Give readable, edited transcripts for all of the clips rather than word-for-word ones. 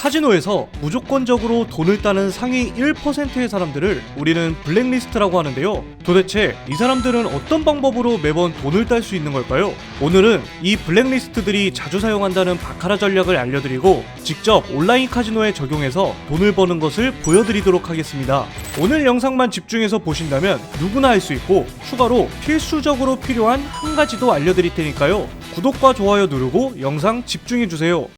카지노에서 무조건적으로 돈을 따는 상위 1%의 사람들을 우리는 블랙리스트라고 하는데요. 도대체 이 사람들은 어떤 방법으로 매번 돈을 딸 수 있는 걸까요? 오늘은 이 블랙리스트들이 자주 사용한다는 바카라 전략을 알려드리고 직접 온라인 카지노에 적용해서 돈을 버는 것을 보여드리도록 하겠습니다. 오늘 영상만 집중해서 보신다면 누구나 할 수 있고 추가로 필수적으로 필요한 한 가지도 알려드릴 테니까요. 구독과 좋아요 누르고 영상 집중해주세요.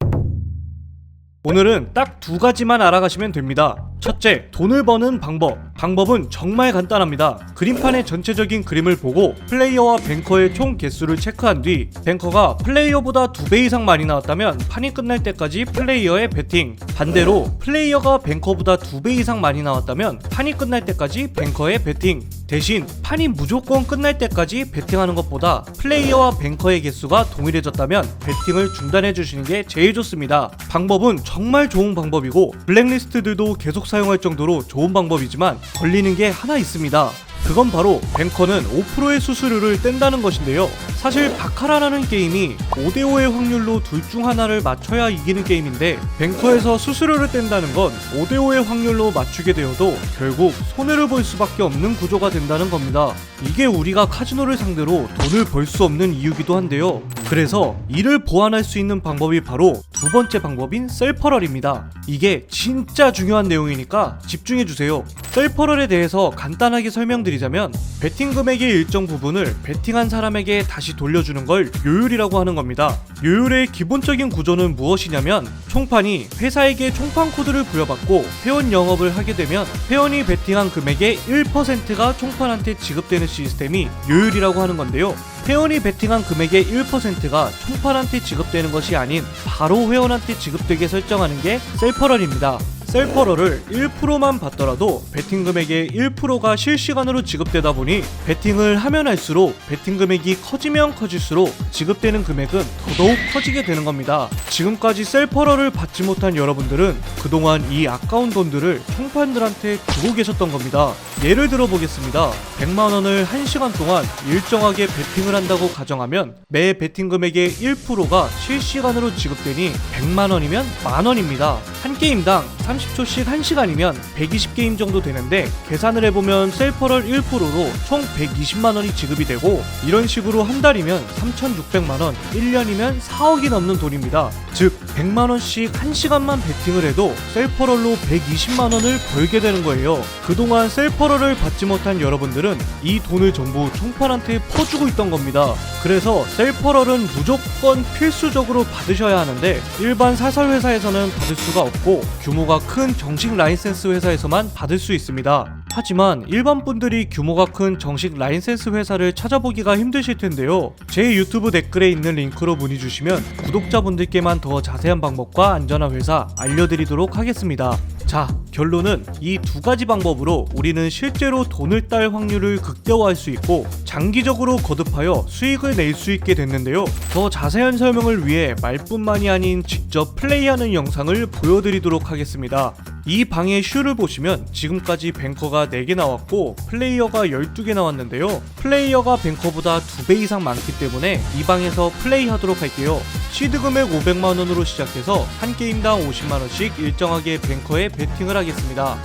오늘은 딱 두 가지만 알아가시면 됩니다. 첫째, 돈을 버는 방법. 방법은 정말 간단합니다. 그림판의 전체적인 그림을 보고 플레이어와 뱅커의 총 개수를 체크한 뒤 뱅커가 플레이어보다 2배 이상 많이 나왔다면 판이 끝날 때까지 플레이어의 베팅, 반대로 플레이어가 뱅커보다 2배 이상 많이 나왔다면 판이 끝날 때까지 뱅커의 베팅, 대신 판이 무조건 끝날 때까지 베팅하는 것보다 플레이어와 뱅커의 개수가 동일해졌다면 베팅을 중단해 주시는 게 제일 좋습니다. 방법은 정말 좋은 방법이고 블랙리스트들도 계속 사용할 정도로 좋은 방법이지만 걸리는 게 하나 있습니다. 그건 바로 뱅커는 5%의 수수료를 뗀다는 것인데요. 사실 바카라라는 게임이 5대5의 확률로 둘 중 하나를 맞춰야 이기는 게임인데 뱅커에서 수수료를 뗀다는 건 5대5의 확률로 맞추게 되어도 결국 손해를 볼 수밖에 없는 구조가 된다는 겁니다. 이게 우리가 카지노를 상대로 돈을 벌 수 없는 이유기도 한데요. 그래서 이를 보완할 수 있는 방법이 바로 두 번째 방법인 셀퍼럴입니다. 이게 진짜 중요한 내용이니까 집중해주세요. 셀퍼럴에 대해서 간단하게 설명드리자면 베팅 금액의 일정 부분을 베팅한 사람에게 다시 돌려주는 걸 요율이라고 하는 겁니다. 요율의 기본적인 구조는 무엇이냐면 총판이 회사에게 총판 코드를 부여받고 회원 영업을 하게 되면 회원이 베팅한 금액의 1%가 총판한테 지급되는 시스템이 요율이라고 하는 건데요. 회원이 베팅한 금액의 1%가 총판한테 지급되는 것이 아닌 바로 회원한테 지급되게 설정하는 게 셀퍼럴입니다. 셀퍼럴을 1%만 받더라도 베팅 금액의 1%가 실시간으로 지급되다 보니 베팅을 하면 할수록 베팅 금액이 커지면 커질수록 지급되는 금액은 더더욱 커지게 되는 겁니다. 지금까지 셀퍼럴을 받지 못한 여러분들은 그동안 이 아까운 돈들을 총판들한테 주고 계셨던 겁니다. 예를 들어 보겠습니다. 100만원을 1시간 동안 일정하게 베팅을 한다고 가정하면 매 베팅 금액의 1%가 실시간으로 지급되니 100만원이면 만원입니다. 한 게임당 30초씩 1시간이면 120게임 정도 되는데 계산을 해보면 셀퍼럴 1%로 총 120만원이 지급이 되고 이런 식으로 한 달이면 3,600만원, 1년이면 4억이 넘는 돈입니다. 즉 100만원씩 1시간만 베팅을 해도 셀퍼럴로 120만원을 벌게 되는 거예요. 그동안 셀퍼럴을 받지 못한 여러분들은 이 돈을 전부 총판한테 퍼주고 있던 겁니다. 그래서 셀퍼럴은 무조건 필수적으로 받으셔야 하는데 일반 사설 회사에서는 받을 수가 없고 규모가 큰 정식 라이센스 회사에서만 받을 수 있습니다. 하지만 일반 분들이 규모가 큰 정식 라이센스 회사를 찾아보기가 힘드실 텐데요. 제 유튜브 댓글에 있는 링크로 문의 주시면 구독자분들께만 더 자세한 방법과 안전한 회사 알려드리도록 하겠습니다. 자, 결론은 이 두 가지 방법으로 우리는 실제로 돈을 딸 확률을 극대화할 수 있고 장기적으로 거듭하여 수익을 낼 수 있게 됐는데요. 더 자세한 설명을 위해 말뿐만이 아닌 직접 플레이하는 영상을 보여드리도록 하겠습니다. 이 방의 슈를 보시면 지금까지 뱅커가 4개 나왔고 플레이어가 12개 나왔는데요. 플레이어가 뱅커보다 2배 이상 많기 때문에 이 방에서 플레이하도록 할게요. 시드 금액 500만원으로 시작해서 한 게임당 50만원씩 일정하게 뱅커에 베팅을 하겠습니다.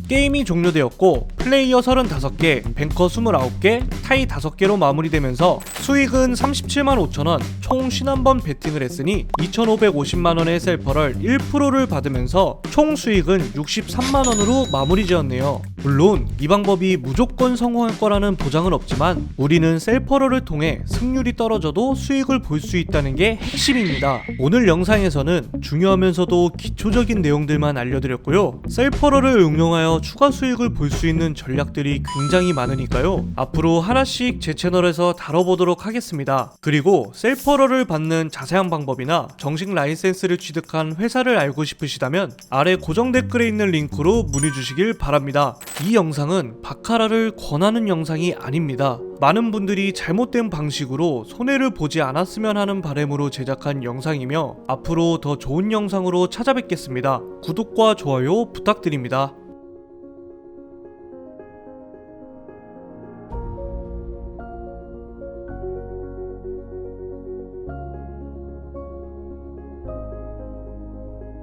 게임이 종료되었고 플레이어 35개, 뱅커 29개, 타이 5개로 마무리되면서 수익은 37만 5천원, 총 51번 베팅을 했으니 2,550만원의 셀퍼럴 1%를 받으면서 총 수익은 63만원으로 마무리 지었네요. 물론 이 방법이 무조건 성공할 거라는 보장은 없지만 우리는 셀퍼럴을 통해 승률이 떨어져도 수익을 볼 수 있다는 게 핵심입니다. 오늘 영상에서는 중요하면서도 기초적인 내용들만 알려드렸고요. 셀퍼럴을 응용하여 추가 수익을 볼 수 있는 전략들이 굉장히 많으니까요. 앞으로 하나씩 제 채널에서 다뤄보도록 하겠습니다. 그리고 셀퍼럴을 받는 자세한 방법이나 정식 라이센스를 취득한 회사를 알고 싶으시다면 아래 고정 댓글에 있는 링크로 문의 주시길 바랍니다. 이 영상은 바카라를 권하는 영상이 아닙니다. 많은 분들이 잘못된 방식으로 손해를 보지 않았으면 하는 바람으로 제작한 영상이며 앞으로 더 좋은 영상으로 찾아뵙겠습니다. 구독과 좋아요 부탁드립니다.